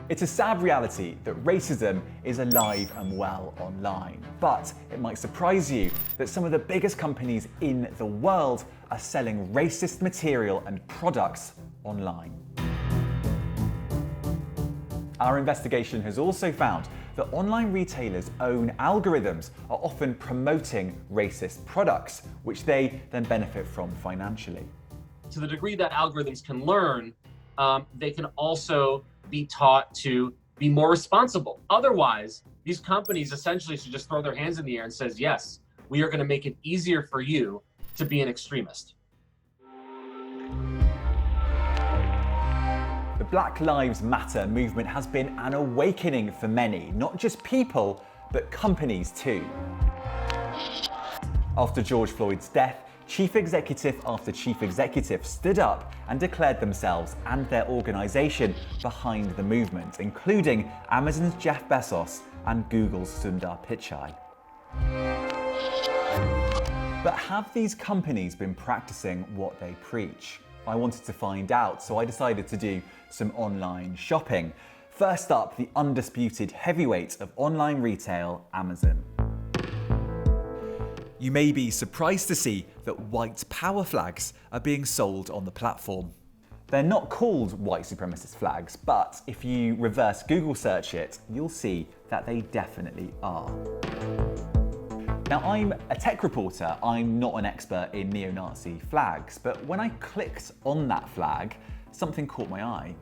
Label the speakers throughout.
Speaker 1: It's a sad reality that racism is alive and well online, but it might surprise you that some of the biggest companies in the world are selling racist material and products online. Our investigation has also found that online retailers' own algorithms are often promoting racist products, which they then benefit from financially.
Speaker 2: To the degree that algorithms can learn, they can also be taught to be more responsible. Otherwise, these companies essentially should just throw their hands in the air and says, yes, we are going to make it easier for you to be an extremist.
Speaker 1: The Black Lives Matter movement has been an awakening for many, not just people, but companies too. After George Floyd's death, chief executive after chief executive stood up and declared themselves and their organisation behind the movement, including Amazon's Jeff Bezos and Google's Sundar Pichai. But have these companies been practicing what they preach? I wanted to find out, so I decided to do some online shopping. First up, the undisputed heavyweight of online retail, Amazon. You may be surprised to see that white power flags are being sold on the platform. They're not called white supremacist flags, but if you reverse Google search it, you'll see that they definitely are. Now, I'm a tech reporter, I'm not an expert in neo-Nazi flags, but when I clicked on that flag, something caught my eye.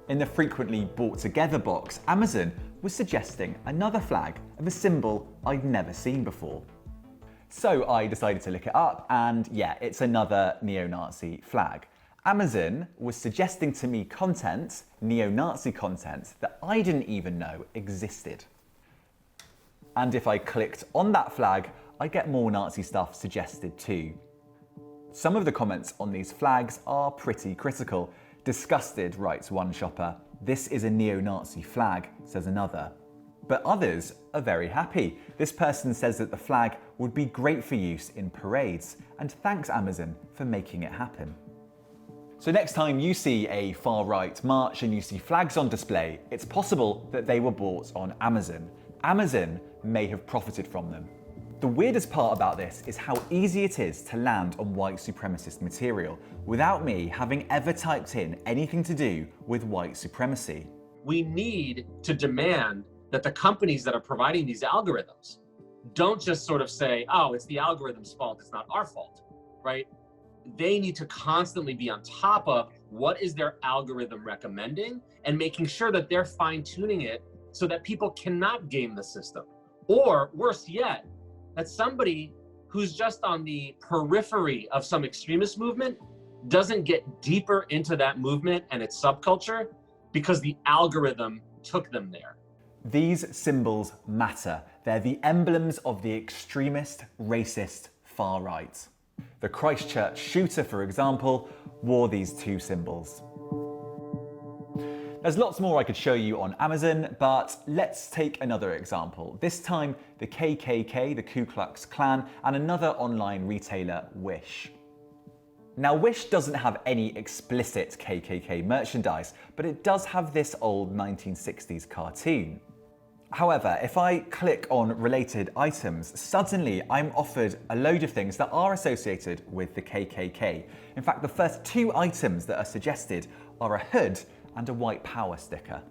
Speaker 1: In the frequently bought together box, Amazon was suggesting another flag of a symbol I'd never seen before. So I decided to look it up, and yeah, it's another neo-Nazi flag. Amazon was suggesting to me content, neo-Nazi content, that I didn't even know existed. And if I clicked on that flag, I get more Nazi stuff suggested too. Some of the comments on these flags are pretty critical. Disgusted, writes one shopper. This is a neo-Nazi flag, says another. But others are very happy. This person says that the flag would be great for use in parades and thanks Amazon for making it happen. So next time you see a far-right march and you see flags on display, it's possible that they were bought on Amazon. Amazon may have profited from them. The weirdest part about this is how easy it is to land on white supremacist material without me having ever typed in anything to do with white supremacy.
Speaker 2: We need to demand that the companies that are providing these algorithms don't just sort of say, oh, it's the algorithm's fault, it's not our fault, right? They need to constantly be on top of what is their algorithm recommending and making sure that they're fine-tuning it so that people cannot game the system. Or worse yet, that somebody who's just on the periphery of some extremist movement doesn't get deeper into that movement and its subculture because the algorithm took them there.
Speaker 1: These symbols matter. They're the emblems of the extremist, racist far right. The Christchurch shooter, for example, wore these two symbols. There's lots more I could show you on Amazon, but let's take another example. This time, the KKK, the Ku Klux Klan, and another online retailer, Wish. Now, Wish doesn't have any explicit KKK merchandise, but it does have this old 1960s cartoon. However, if I click on related items, suddenly I'm offered a load of things that are associated with the KKK. In fact, the first two items that are suggested are a hood and a white power sticker.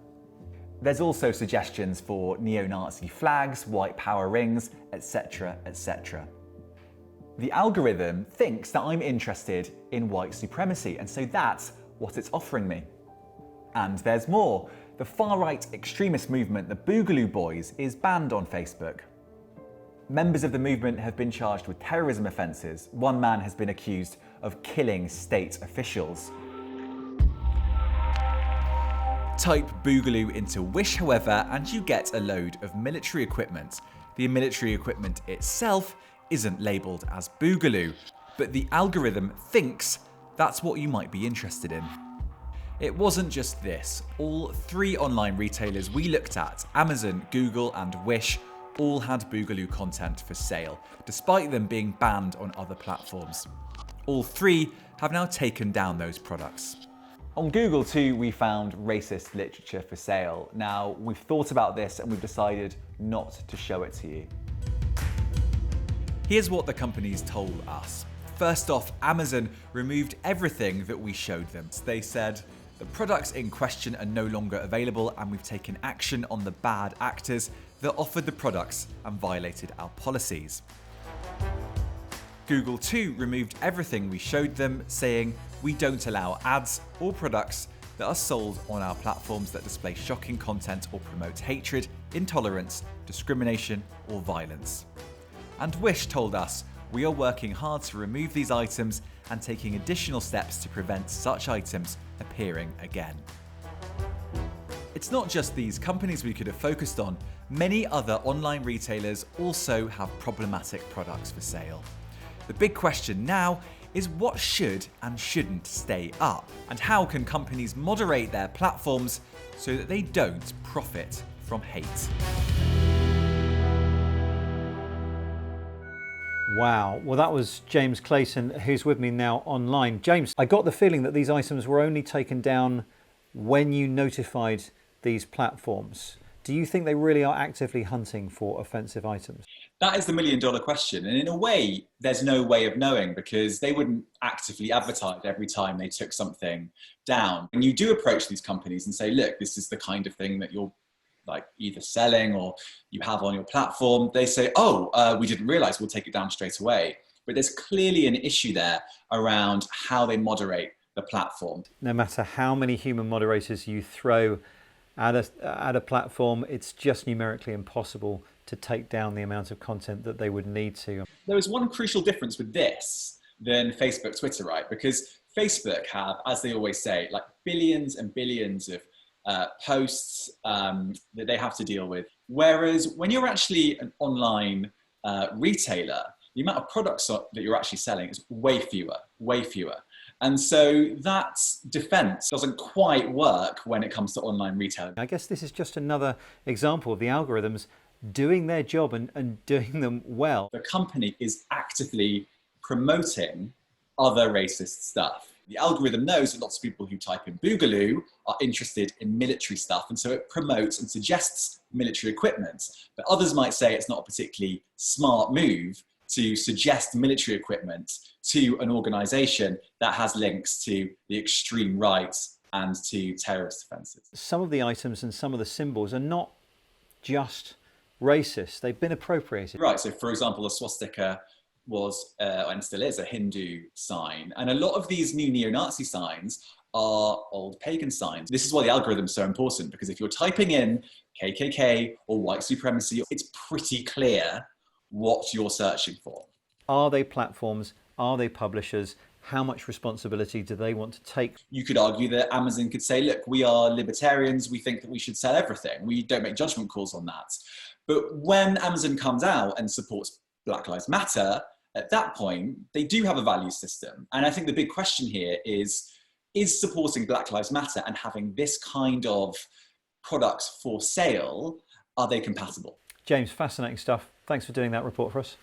Speaker 1: There's also suggestions for neo-Nazi flags, white power rings, etc., etc. The algorithm thinks that I'm interested in white supremacy, and so that's what it's offering me. And there's more. The far-right extremist movement, the Boogaloo Boys, is banned on Facebook. Members of the movement have been charged with terrorism offences. One man has been accused of killing state officials. Type Boogaloo into Wish, however, and you get a load of military equipment. The military equipment itself isn't labelled as Boogaloo, but the algorithm thinks that's what you might be interested in. It wasn't just this. All three online retailers we looked at, Amazon, Google, and Wish, all had Boogaloo content for sale, despite them being banned on other platforms. All three have now taken down those products. On Google too, we found racist literature for sale. Now, we've thought about this and we've decided not to show it to you. Here's what the companies told us. First off, Amazon removed everything that we showed them. They said, the products in question are no longer available and we've taken action on the bad actors that offered the products and violated our policies. Google too removed everything we showed them, saying we don't allow ads or products that are sold on our platforms that display shocking content or promote hatred, intolerance, discrimination, or violence. And Wish told us we are working hard to remove these items and taking additional steps to prevent such items appearing again. It's not just these companies we could have focused on. Many other online retailers also have problematic products for sale. The big question now is what should and shouldn't stay up, and how can companies moderate their platforms so that they don't profit from hate?
Speaker 3: Wow, well that was James Clayton, who's with me now online. James, I got the feeling that these items were only taken down when you notified these platforms. Do you think they really are actively hunting for offensive items?
Speaker 1: That is the million-dollar question. And in a way, there's no way of knowing because they wouldn't actively advertise every time they took something down. When you do approach these companies and say, look, this is the kind of thing that you're like either selling or you have on your platform, they say, we didn't realize, we'll take it down straight away. But there's clearly an issue there around how they moderate the platform.
Speaker 3: No matter how many human moderators you throw at a platform, it's just numerically impossible to take down the amount of content that they would need to.
Speaker 1: There is one crucial difference with this than Facebook, Twitter, right? Because Facebook have, as they always say, like billions and billions of posts that they have to deal with. Whereas when you're actually an online retailer, the amount of products that you're actually selling is way fewer. And so that defense doesn't quite work when it comes to online retailing.
Speaker 3: I guess this is just another example of the algorithms doing their job and doing them well.
Speaker 1: The company is actively promoting other racist stuff. The algorithm knows that lots of people who type in Boogaloo are interested in military stuff, and so it promotes and suggests military equipment. But others might say it's not a particularly smart move to suggest military equipment to an organization that has links to the extreme right and to terrorist offences.
Speaker 3: Some of the items and some of the symbols are not just racist, they've been appropriated.
Speaker 1: Right, so for example, a swastika was, and still is, a Hindu sign. And a lot of these new neo-Nazi signs are old pagan signs. This is why the algorithm is so important, because if you're typing in KKK or white supremacy, it's pretty clear what you're searching for.
Speaker 3: Are they platforms? Are they publishers? How much responsibility do they want to take?
Speaker 1: You could argue that Amazon could say, look, we are libertarians, we think that we should sell everything. We don't make judgment calls on that. But when Amazon comes out and supports Black Lives Matter, at that point, they do have a value system. And I think the big question here is supporting Black Lives Matter and having this kind of products for sale, are they compatible?
Speaker 3: James, fascinating stuff. Thanks for doing that report for us.